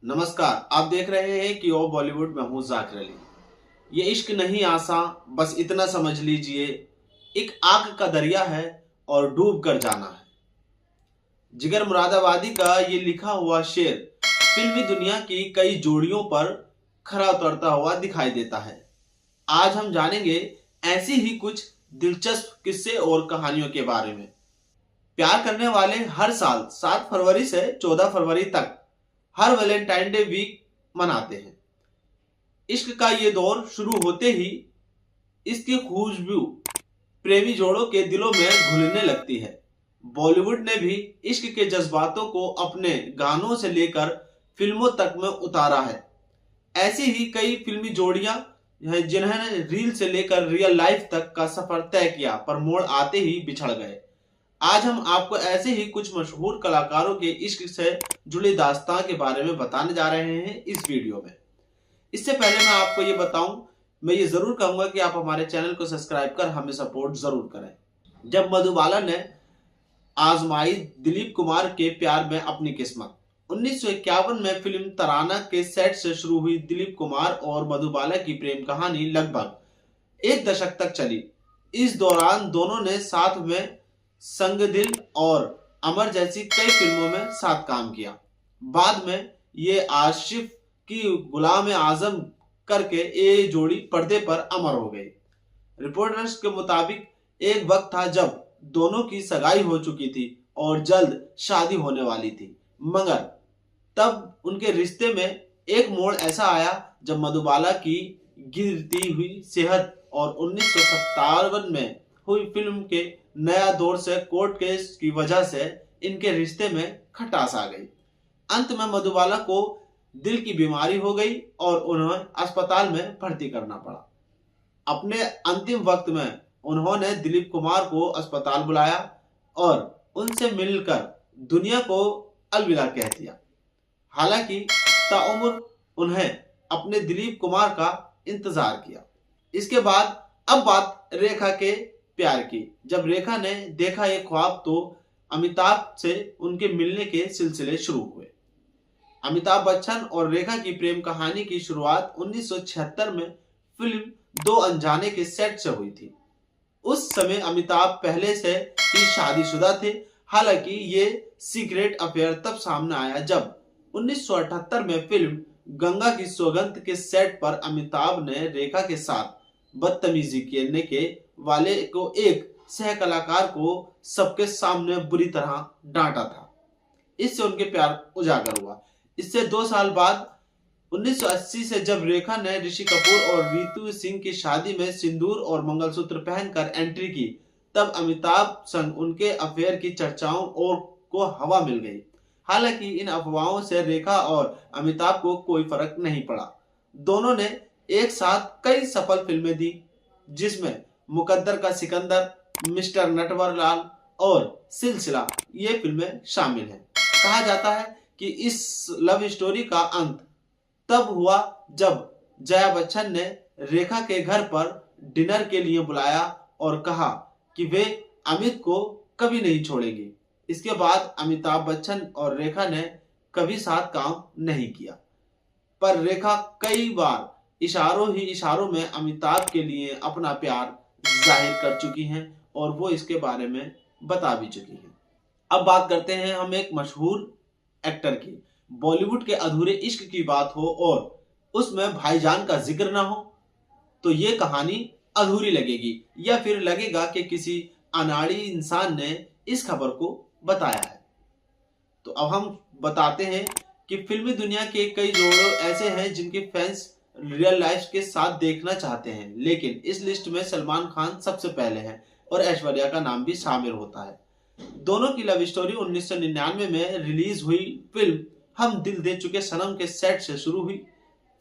नमस्कार, आप देख रहे हैं कि ओ बॉलीवुड में हूं जाकिर अली। ये इश्क नहीं आसा, बस इतना समझ लीजिए, एक आग का दरिया है और डूब कर जाना है। जिगर मुरादाबादी का ये लिखा हुआ शेर फिल्मी दुनिया की कई जोड़ियों पर खरा उतरता हुआ दिखाई देता है। आज हम जानेंगे ऐसी ही कुछ दिलचस्प किस्से और कहानियों के बारे में। प्यार करने वाले हर साल 7 फरवरी से 14 फरवरी तक हर वैलेंटाइन डे वीक मनाते हैं। इश्क का ये दौर शुरू होते ही इसकी खुशबू प्रेमी जोड़ों के दिलों में घुलने लगती है। बॉलीवुड ने भी इश्क के जज्बातों को अपने गानों से लेकर फिल्मों तक में उतारा है। ऐसी ही कई फिल्मी जोड़ियां हैं जिन्होंने रील से लेकर रियल लाइफ तक का सफर तय किया, पर मोड़ आते ही बिछड़ गए। आज हम आपको ऐसे ही कुछ मशहूर कलाकारों के इश्क से जुड़ी दास्तां के बारे में बताने जा रहे हैं इस वीडियो में। इससे पहले मैं आपको ये बताऊं, मैं ये जरूर कहूंगा कि आप हमारे चैनल को सब्सक्राइब कर हमें सपोर्ट जरूर करें। जब मधुबाला ने आजमाई दिलीप कुमार के प्यार में अपनी किस्मत। 1951 में फिल्म तराना के सेट से शुरू हुई दिलीप कुमार और मधुबाला की प्रेम कहानी लगभग एक दशक तक चली। इस दौरान दोनों ने साथ में संग दिल और अमर जैसी कई फिल्मों में साथ काम किया। बाद में ये आशिफ की गुलाम आजम करके ये जोड़ी पर्दे पर अमर हो गई। रिपोर्टर्स के मुताबिक एक वक्त था जब दोनों की सगाई हो चुकी थी और जल्द शादी होने वाली थी, मगर तब उनके रिश्ते में एक मोड़ ऐसा आया जब मधुबाला की गिरती हुई सेहत और 1957 में हुई फिल्म के नया दौर से कोर्ट केस की वजह से इनके रिश्ते में खटास आ गई। अंत में मधुबाला को दिल की बीमारी हो गई और उन्हें अस्पताल में भर्ती करना पड़ा। अपने अंतिम वक्त में उन्होंने दिलीप कुमार को अस्पताल बुलाया और उनसे मिलकर दुनिया को अलविदा कह दिया। हालांकि ताउम्र उन्हें अपने दिलीप कुमार का इंतजार किया। इसके बाद अब बात रेखा के प्यार की। जब रेखा ने देखा ये ख्वाब तो अमिताभ से उनके मिलने के सिलसिले शुरू हुए। अमिताभ बच्चन और रेखा की प्रेम कहानी की शुरुआत 1976 में फिल्म दो अनजाने के सेट से हुई थी। उस समय अमिताभ पहले से ही शादीशुदा थे। हालांकि ये सीक्रेट अफेयर तब सामने आया जब 1978 में फिल्म गंगा की सौगंध के सेट पर अमिताभ ने रेखा के साथ बदतमीजी करने के वाले को एक सह कलाकार को सबके सामने बुरी तरह डांटा था। इससे उनके प्यार उजागर हुआ। इससे 2 साल बाद 1980 से जब रेखा ने ऋषि कपूर और रीतू सिंह की शादी में सिंदूर और मंगलसूत्र पहनकर एंट्री की, तब अमिताभ संग उनके अफेयर की चर्चाओं और को हवा मिल गई। हालांकि इन अफवाहों से रेखा और अमिताभ को कोई फर्क नहीं पड़ा। दोनों ने एक साथ कई सफल फिल्में दी, जिसमें मुकद्दर का सिकंदर, मिस्टर नटवरलाल और सिलसिला ये फिल्में शामिल हैं। कहा जाता है कि इस लव स्टोरी का अंत तब हुआ जब जया बच्चन ने रेखा के घर पर डिनर के लिए बुलाया और कहा कि वे अमित को कभी नहीं छोड़ेंगी। इसके बाद अमिताभ बच्चन और रेखा ने कभी साथ काम नहीं किया, पर रेखा कई बार इशारों ही इशारों में अमिताभ के लिए अपना प्यार जाहिर कर चुकी हैं और वो इसके बारे में बता भी चुकी हैं। अब बात करते हैं हम एक मशहूर एक्टर की। बॉलीवुड के अधूरे इश्क की बात हो और उसमें भाईजान का जिक्र ना हो तो ये कहानी अधूरी लगेगी, या फिर लगेगा कि किसी अनाड़ी इंसान ने इस खबर को बताया है। तो अब हम बताते हैं कि फिल्मी दुनिया के कई जोड़े ऐसे हैं जिनके फैंस रियल लाइफ के साथ देखना चाहते हैं, लेकिन इस लिस्ट में सलमान खान सबसे पहले हैं और ऐश्वर्या का नाम भी शामिल होता है। दोनों की लव स्टोरी 1999 में रिलीज हुई फिल्म हम दिल दे चुके सनम के सेट से शुरू हुई।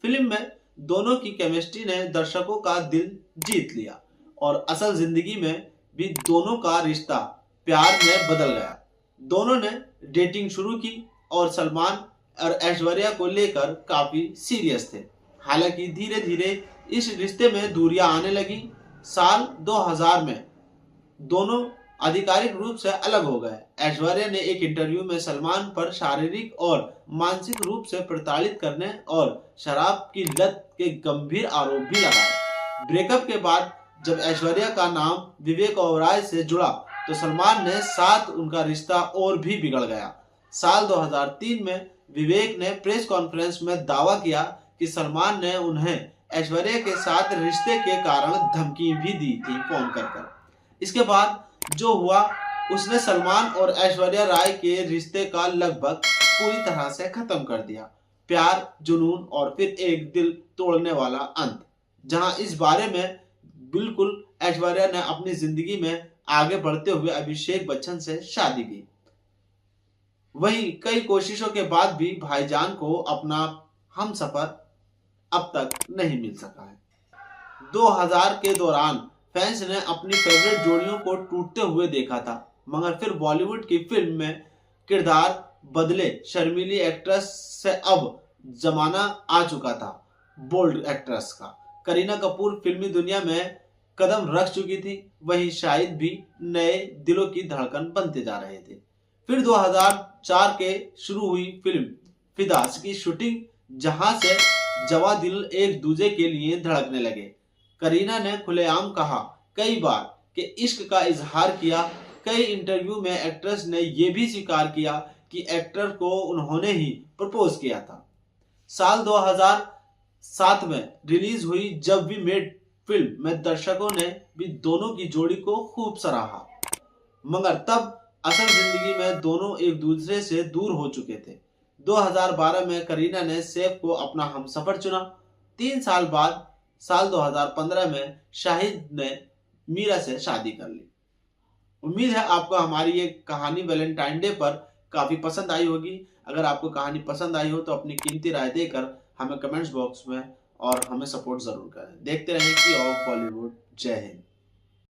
फिल्म में दोनों की केमिस्ट्री ने दर्शकों का दिल जीत लिया और असल जिंदगी में भी दोनों का रिश्ता प्यार में बदल गया। दोनों ने डेटिंग शुरू की और सलमान और ऐश्वर्या को लेकर काफी सीरियस थे। हालांकि धीरे धीरे इस रिश्ते में दूरियां आने लगी। साल 2000 में दोनों आधिकारिक रूप से अलग हो गए। ऐश्वर्या ने एक इंटरव्यू में सलमान पर शारीरिक और मानसिक रूप से प्रताड़ित करने और शराब की लत के गंभीर आरोप भी लगाए। ब्रेकअप के बाद जब ऐश्वर्या का नाम विवेक ओबेरॉय से जुड़ा तो सलमान ने साथ उनका रिश्ता और भी बिगड़ गया। साल 2003 में विवेक ने प्रेस कॉन्फ्रेंस में दावा किया कि सलमान ने उन्हें ऐश्वर्या के साथ रिश्ते के कारण धमकी भी दी थी फोन कर। इसके बाद जो हुआ उसने सलमान और ऐश्वर्या राय के रिश्ते का लगभग पूरी तरह से खत्म कर दिया। प्यार, जुनून और फिर एक दिल तोड़ने वाला अंत, जहां इस बारे में बिल्कुल ऐश्वर्या ने अपनी जिंदगी में आगे बढ़ते हुए अभिषेक बच्चन से शादी की। वहीं कई कोशिशों के बाद भी भाईजान को अपना हमसफर अब तक नहीं मिल सका है। 2000 के दौरान फैंस ने अपनी फेवरेट जोड़ियों को टूटते हुए देखा था, मगर फिर बॉलीवुड की फिल्म में किरदार बदले शर्मीली एक्ट्रेस से अब जमाना आ चुका था बोल्ड एक्ट्रेस का। करीना कपूर फिल्मी दुनिया में कदम रख चुकी थी, वहीं शाहिद भी नए दिलों की धड़कन बनते जा रहे थे। फिर 2004 के शुरू हुई फिल्म फिदा की शूटिंग, जहां से जवा दिल एक दूसरे के लिए धड़कने लगे। करीना ने खुलेआम कहा कई बार कि इश्क का इजहार किया। कई इंटरव्यू में एक्ट्रेस ने यह भी स्वीकार किया कि एक्टर को उन्होंने ही प्रपोज किया था। साल 2007 में रिलीज हुई जब वी मेट फिल्म में दर्शकों ने भी दोनों की जोड़ी को खूब सराहा, मगर तब असल जिंदगी में दोनों एक दूसरे से दूर हो चुके थे। 2012 में करीना ने सैफ को अपना हमसफर चुना। 3 साल बाद साल 2015 में शाहिद ने मीरा से शादी कर ली। उम्मीद है आपको हमारी ये कहानी वैलेंटाइन डे पर काफी पसंद आई होगी। अगर आपको कहानी पसंद आई हो तो अपनी कीमती राय देकर हमें कमेंट्स बॉक्स में और हमें सपोर्ट जरूर करें। देखते रहें की ऑफ बॉलीवुड। जय हिंद।